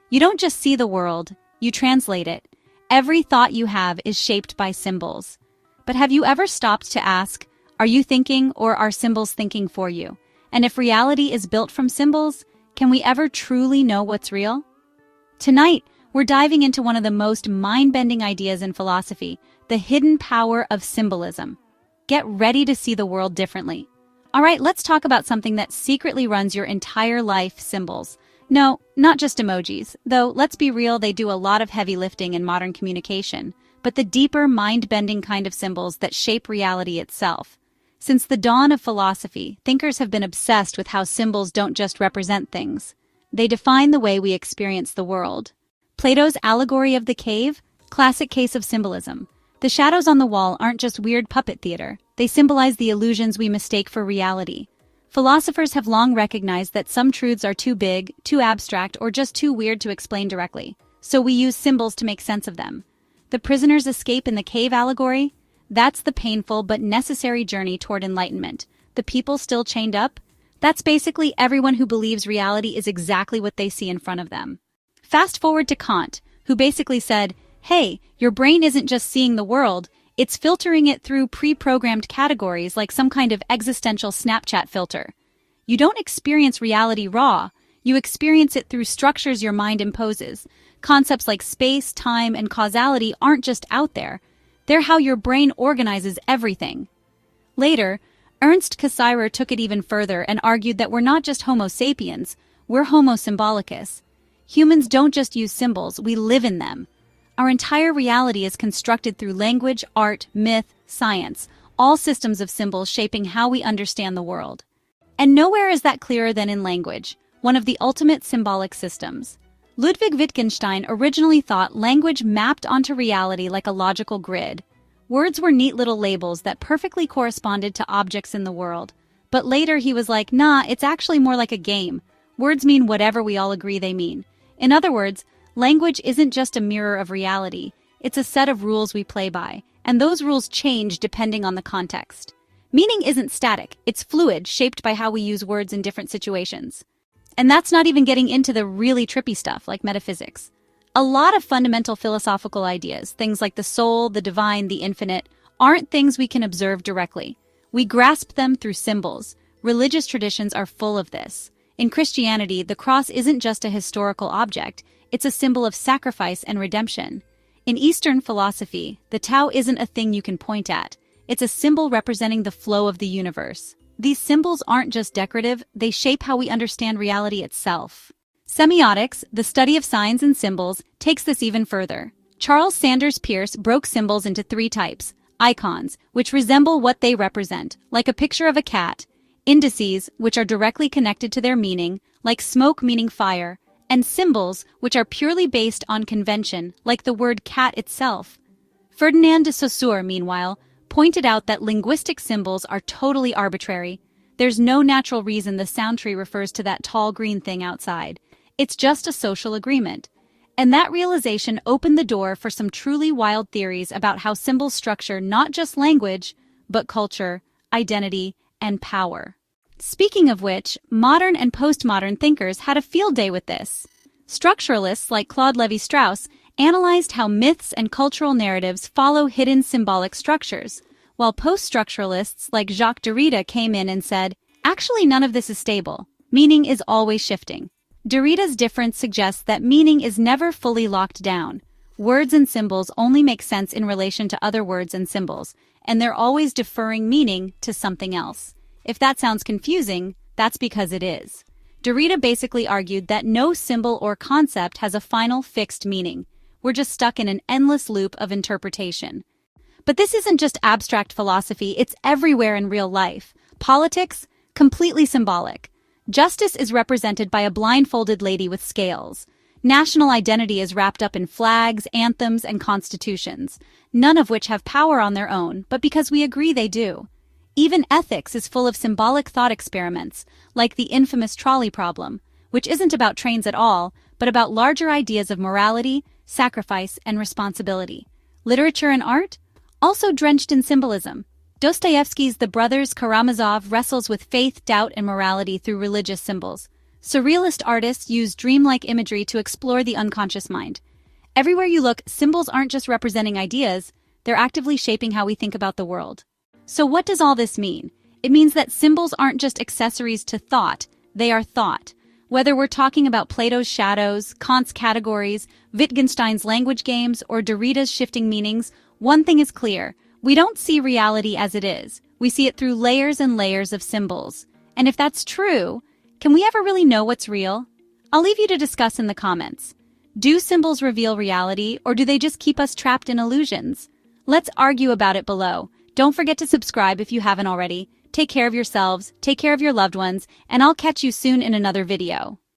You don't just see the world, you translate it. Every thought you have is shaped by symbols. But have you ever stopped to ask, are you thinking or are symbols thinking for you? And if reality is built from symbols, can we ever truly know what's real? Tonight, we're diving into one of the most mind-bending ideas in philosophy, the hidden power of symbolism. Get ready to see the world differently. All right, let's talk about something that secretly runs your entire life: symbols. No, not just emojis, though let's be real, they do a lot of heavy lifting in modern communication, but the deeper, mind-bending kind of symbols that shape reality itself. Since the dawn of philosophy, thinkers have been obsessed with how symbols don't just represent things. They define the way we experience the world. Plato's allegory of the cave, classic case of symbolism. The shadows on the wall aren't just weird puppet theater. They symbolize the illusions we mistake for reality. Philosophers have long recognized that some truths are too big, too abstract, or just too weird to explain directly, so we use symbols to make sense of them. The prisoner's escape in the cave allegory? That's the painful but necessary journey toward enlightenment. The people still chained up? That's basically everyone who believes reality is exactly what they see in front of them. Fast forward to Kant, who basically said, hey, your brain isn't just seeing the world, it's filtering it through pre-programmed categories like some kind of existential Snapchat filter. You don't experience reality raw, you experience it through structures your mind imposes. Concepts like space, time, and causality aren't just out there, they're how your brain organizes everything. Later, Ernst Cassirer took it even further and argued that we're not just Homo sapiens, we're Homo symbolicus. Humans don't just use symbols, we live in them. Our entire reality is constructed through language, art, myth, science, all systems of symbols shaping how we understand the world. And nowhere is that clearer than in language, one of the ultimate symbolic systems. Ludwig Wittgenstein originally thought language mapped onto reality like a logical grid. Words were neat little labels that perfectly corresponded to objects in the world. But later he was like, nah, it's actually more like a game. Words mean whatever we all agree they mean. In other words, language isn't just a mirror of reality, it's a set of rules we play by, and those rules change depending on the context. Meaning isn't static, it's fluid, shaped by how we use words in different situations. And that's not even getting into the really trippy stuff like metaphysics. A lot of fundamental philosophical ideas, things like the soul, the divine, the infinite, aren't things we can observe directly. We grasp them through symbols. Religious traditions are full of this. In Christianity, the cross isn't just a historical object, it's a symbol of sacrifice and redemption. In Eastern philosophy, the Tao isn't a thing you can point at. It's a symbol representing the flow of the universe. These symbols aren't just decorative, they shape how we understand reality itself. Semiotics, the study of signs and symbols, takes this even further. Charles Sanders Peirce broke symbols into 3 types: icons, which resemble what they represent, like a picture of a cat; indices, which are directly connected to their meaning, like smoke meaning fire; and symbols, which are purely based on convention, like the word cat itself. Ferdinand de Saussure, meanwhile, pointed out that linguistic symbols are totally arbitrary. There's no natural reason the sound tree refers to that tall green thing outside. It's just a social agreement. And that realization opened the door for some truly wild theories about how symbols structure not just language, but culture, identity, and power. Speaking of which, modern and postmodern thinkers had a field day with this. Structuralists like Claude Lévi-Strauss analyzed how myths and cultural narratives follow hidden symbolic structures, while post-structuralists like Jacques Derrida came in and said, actually none of this is stable. Meaning is always shifting. Derrida's difference suggests that meaning is never fully locked down. Words and symbols only make sense in relation to other words and symbols, and they're always deferring meaning to something else. If that sounds confusing, that's because it is. Derrida basically argued that no symbol or concept has a final fixed meaning. We're just stuck in an endless loop of interpretation. But this isn't just abstract philosophy, it's everywhere in real life. Politics, completely symbolic. Justice is represented by a blindfolded lady with scales. National identity is wrapped up in flags, anthems, and constitutions, none of which have power on their own, but because we agree they do. Even ethics is full of symbolic thought experiments, like the infamous trolley problem, which isn't about trains at all, but about larger ideas of morality, sacrifice, and responsibility. Literature and art? Also drenched in symbolism. Dostoevsky's The Brothers Karamazov wrestles with faith, doubt, and morality through religious symbols. Surrealist artists use dreamlike imagery to explore the unconscious mind. Everywhere you look, symbols aren't just representing ideas, they're actively shaping how we think about the world. So what does all this mean? It means that symbols aren't just accessories to thought, they are thought. Whether we're talking about Plato's shadows, Kant's categories, Wittgenstein's language games, or Derrida's shifting meanings, one thing is clear. We don't see reality as it is. We see it through layers and layers of symbols. And if that's true, can we ever really know what's real? I'll leave you to discuss in the comments. Do symbols reveal reality, or do they just keep us trapped in illusions? Let's argue about it below. Don't forget to subscribe if you haven't already. Take care of yourselves, take care of your loved ones, and I'll catch you soon in another video.